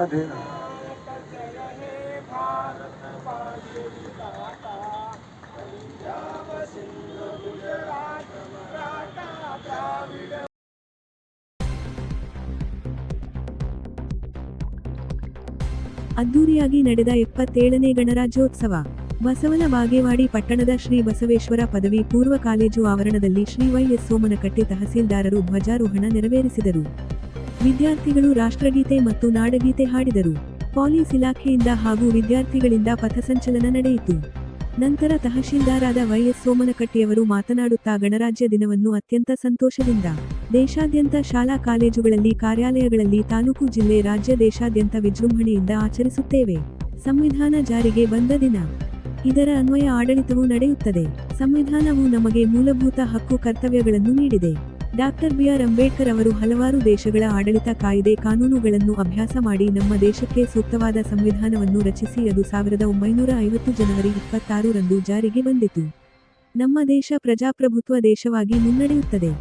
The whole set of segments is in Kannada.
अधीन ಅದ್ದೂರಿಯಾಗಿ ನಡೆದ 77ನೇ ಗಣರಾಜ್ಯೋತ್ಸವ. ಬಸವನ ಬಾಗೇವಾಡಿ ಪಟ್ಟಣದ ಶ್ರೀ ಬಸವೇಶ್ವರ ಪದವಿ ಪೂರ್ವ ಕಾಲೇಜು ಆವರಣದಲ್ಲಿ ಶ್ರೀ ವೈ.ಎಸ್. ಸೋಮನಕಟ್ಟಿ ತಹಸೀಲ್ದಾರರು ಧ್ವಜಾರೋಹಣ ನೆರವೇರಿಸಿದರು. ವಿದ್ಯಾರ್ಥಿಗಳು ರಾಷ್ಟ್ರಗೀತೆ ಮತ್ತು ನಾಡಗೀತೆ ಹಾಡಿದರು. ಪೊಲೀಸ್ ಇಲಾಖೆಯಿಂದ ಹಾಗೂ ವಿದ್ಯಾರ್ಥಿಗಳಿಂದ ಪಥಸಂಚಲನ ನಡೆಯಿತು. ನಂತರ ತಹಶೀಲ್ದಾರಾದ ವೈ.ಎಸ್. ಸೋಮನಕಟ್ಟಿಯವರು ಮಾತನಾಡುತ್ತಾ ಗಣರಾಜ್ಯ ದಿನವನ್ನು ಅತ್ಯಂತ ಸಂತೋಷದಿಂದ ದೇಶಾದ್ಯಂತ ಶಾಲಾ ಕಾಲೇಜುಗಳಲ್ಲಿ ಕಾರ್ಯಾಲಯಗಳಲ್ಲಿ ತಾಲೂಕು ಜಿಲ್ಲೆ ರಾಜ್ಯ ದೇಶಾದ್ಯಂತ ವಿಜೃಂಭಣೆಯಿಂದ ಆಚರಿಸುತ್ತೇವೆ. ಸಂವಿಧಾನ ಜಾರಿಗೆ ಬಂದ ದಿನ. ಇದರ ಅನ್ವಯ ಆಡಳಿತವು ನಡೆಯುತ್ತದೆ. ಸಂವಿಧಾನವು ನಮಗೆ ಮೂಲಭೂತ ಹಕ್ಕು ಕರ್ತವ್ಯಗಳನ್ನು ನೀಡಿದೆ. Doctor B R. ಅಂಬೇಡ್ಕರ್ ಅವರು ಹಲವಾರು ದೇಶಗಳ ಆಡಳಿತ ಕಾಯಿದೆ ಕಾನೂನುಗಳನ್ನು ಅಭ್ಯಾಸ ಮಾಡಿ ನಮ್ಮ ದೇಶಕ್ಕೆ ಸೂಕ್ತವಾದ ಸಂವಿಧಾನವನ್ನು ರಚಿಸಿ ಅದು 1950 ಜನವರಿ 26 ರಂದು ಜಾರಿಗೆ ಬಂದಿತು. ನಮ್ಮ ದೇಶ ಪ್ರಜಾಪ್ರಭುತ್ವ ದೇಶವಾಗಿ ಮುನ್ನಡೆಯುತ್ತದೆ.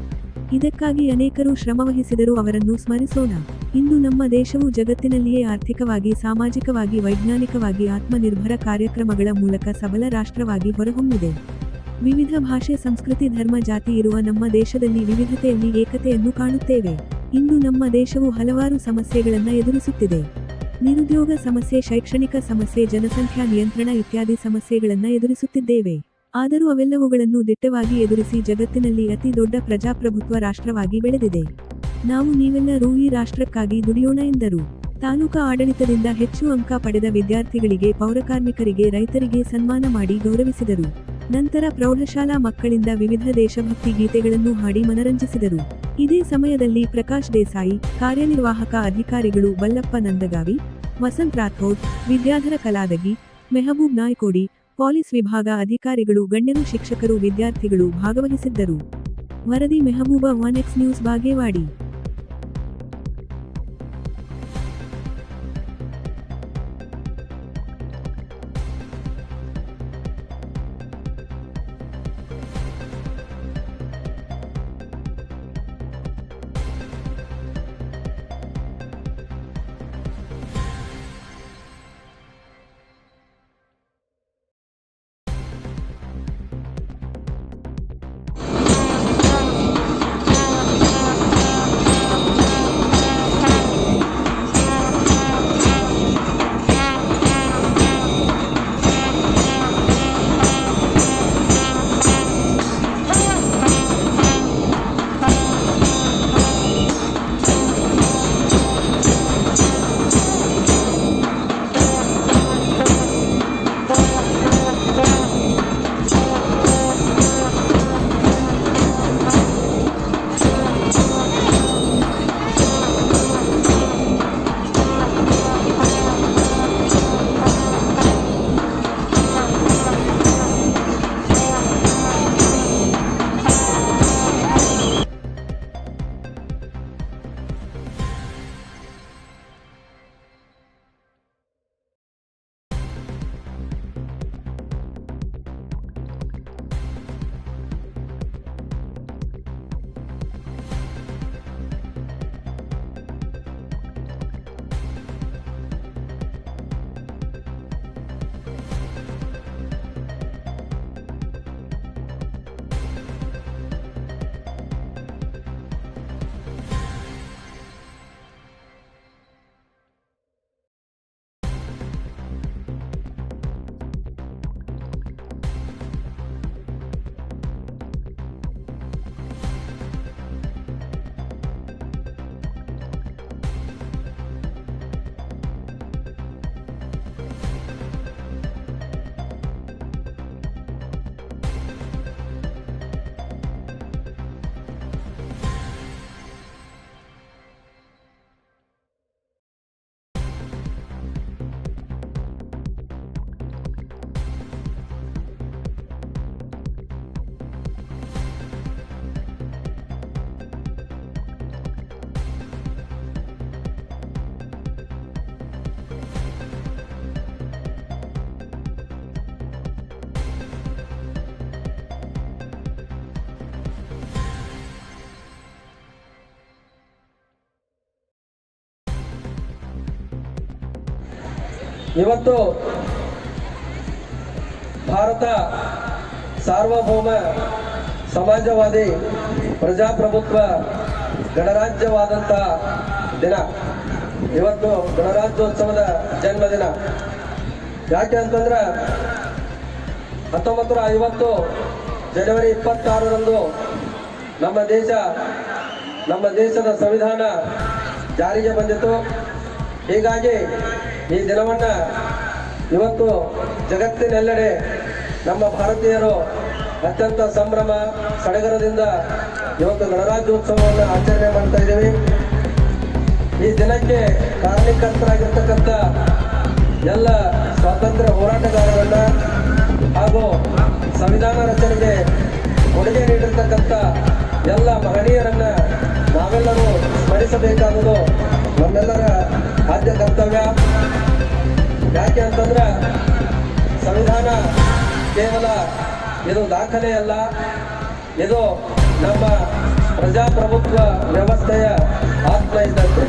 ಇದಕ್ಕಾಗಿ ಅನೇಕರು ಶ್ರಮವಹಿಸಿದರು, ಅವರನ್ನು ಸ್ಮರಿಸೋಣ. ಇಂದು ನಮ್ಮ ದೇಶವು ಜಗತ್ತಿನಲ್ಲಿಯೇ ಆರ್ಥಿಕವಾಗಿ, ಸಾಮಾಜಿಕವಾಗಿ, ವೈಜ್ಞಾನಿಕವಾಗಿ ಆತ್ಮನಿರ್ಭರ ಕಾರ್ಯಕ್ರಮಗಳ ಮೂಲಕ ಸಬಲ ರಾಷ್ಟ್ರವಾಗಿ ಹೊರಹೊಮ್ಮಿದೆ. ವಿವಿಧ ಭಾಷೆ, ಸಂಸ್ಕೃತಿ, ಧರ್ಮ, ಜಾತಿ ಇರುವ ನಮ್ಮ ದೇಶದಲ್ಲಿ ವಿವಿಧತೆಯಲ್ಲಿ ಏಕತೆಯನ್ನು ಕಾಣುತ್ತೇವೆ. ಇಂದು ನಮ್ಮ ದೇಶವು ಹಲವಾರು ಸಮಸ್ಯೆಗಳನ್ನು ಎದುರಿಸುತ್ತಿದೆ. ನಿರುದ್ಯೋಗ ಸಮಸ್ಯೆ, ಶೈಕ್ಷಣಿಕ ಸಮಸ್ಯೆ, ಜನಸಂಖ್ಯಾ ನಿಯಂತ್ರಣ ಇತ್ಯಾದಿ ಸಮಸ್ಯೆಗಳನ್ನು ಎದುರಿಸುತ್ತಿದ್ದೇವೆ. ಆದರೂ ಅವೆಲ್ಲವುಗಳನ್ನು ದಿಟ್ಟವಾಗಿ ಎದುರಿಸಿ ಜಗತ್ತಿನಲ್ಲಿ ಅತಿ ದೊಡ್ಡ ಪ್ರಜಾಪ್ರಭುತ್ವ ರಾಷ್ಟ್ರವಾಗಿ ಬೆಳೆದಿದೆ. ನಾವು ನೀವೆಲ್ಲರೂ ಈ ರಾಷ್ಟ್ರಕ್ಕಾಗಿ ದುಡಿಯೋಣ ಎಂದರು. ತಾಲೂಕಾ ಆಡಳಿತದಿಂದ ಹೆಚ್ಚು ಅಂಕ ಪಡೆದ ವಿದ್ಯಾರ್ಥಿಗಳಿಗೆ, ಪೌರಕಾರ್ಮಿಕರಿಗೆ, ರೈತರಿಗೆ ಸನ್ಮಾನ ಮಾಡಿ ಗೌರವಿಸಿದರು. ನಂತರ ಪ್ರೌಢಶಾಲಾ ಮಕ್ಕಳಿಂದ ವಿವಿಧ ದೇಶಭಕ್ತಿ ಗೀತೆಗಳನ್ನು ಹಾಡಿ ಮನರಂಜಿಸಿದರು. ಇದೇ ಸಮಯದಲ್ಲಿ ಪ್ರಕಾಶ್ ದೇಸಾಯಿ, ಕಾರ್ಯನಿರ್ವಾಹಕ ಅಧಿಕಾರಿಗಳು ಬಲ್ಲಪ್ಪ ನಂದಗಾವಿ, ವಸಂತ್ ರಾಥೋಡ್, ವಿದ್ಯಾಧರ ಕಲಾದಗಿ, ಮೆಹಬೂಬ್ ನಾಯ್ಕೋಡಿ, ಪೊಲೀಸ್ ವಿಭಾಗ ಅಧಿಕಾರಿಗಳು, ಗಣ್ಯರು, ಶಿಕ್ಷಕರು, ವಿದ್ಯಾರ್ಥಿಗಳು ಭಾಗವಹಿಸಿದ್ದರು. ವರದಿ ಮೆಹಬೂಬ, 1x ನ್ಯೂಸ್, ಬಾಗೇವಾಡಿ. ಇವತ್ತು ಭಾರತ ಸಾರ್ವಭೌಮ ಸಮಾಜವಾದಿ ಪ್ರಜಾಪ್ರಭುತ್ವ ಗಣರಾಜ್ಯವಾದಂಥ ದಿನ. ಇವತ್ತು ಗಣರಾಜ್ಯೋತ್ಸವದ ಜನ್ಮದಿನ. ಯಾಕೆ ಅಂತಂದ್ರೆ 1950 ಜನವರಿ 26ರಂದು ನಮ್ಮ ದೇಶದ ಸಂವಿಧಾನ ಜಾರಿಗೆ ಬಂದಿತು. ಹೀಗಾಗಿ ಈ ದಿನವನ್ನು ಇವತ್ತು ಜಗತ್ತಿನೆಲ್ಲೆಡೆ ನಮ್ಮ ಭಾರತೀಯರು ಅತ್ಯಂತ ಸಂಭ್ರಮ ಸಡಗರದಿಂದ ಇವತ್ತು ಗಣರಾಜ್ಯೋತ್ಸವವನ್ನು ಆಚರಣೆ ಮಾಡ್ತಾ ಇದ್ದೀವಿ. ಈ ದಿನಕ್ಕೆ ಕಾರಣೀಕರ್ತರಾಗಿರ್ತಕ್ಕಂಥ ಎಲ್ಲ ಸ್ವಾತಂತ್ರ್ಯ ಹೋರಾಟಗಾರರನ್ನ ಹಾಗೂ ಸಂವಿಧಾನ ರಚನೆಗೆ ಕೊಡುಗೆ ನೀಡಿರ್ತಕ್ಕಂಥ ಎಲ್ಲ ಮಹನೀಯರನ್ನ ನಾವೆಲ್ಲರೂ ಸ್ಮರಿಸಬೇಕಾದುದು ನಮ್ಮೆಲ್ಲರ ಆದ್ಯ ಕರ್ತವ್ಯ. ಯಾಕೆ ಅಂತಂದ್ರೆ ಸಂವಿಧಾನ ಕೇವಲ ಇದು ದಾಖಲೆ ಅಲ್ಲ, ಇದು ನಮ್ಮ ಪ್ರಜಾಪ್ರಭುತ್ವ ವ್ಯವಸ್ಥೆಯ ಆತ್ಮ ಇದ್ದಂತೆ.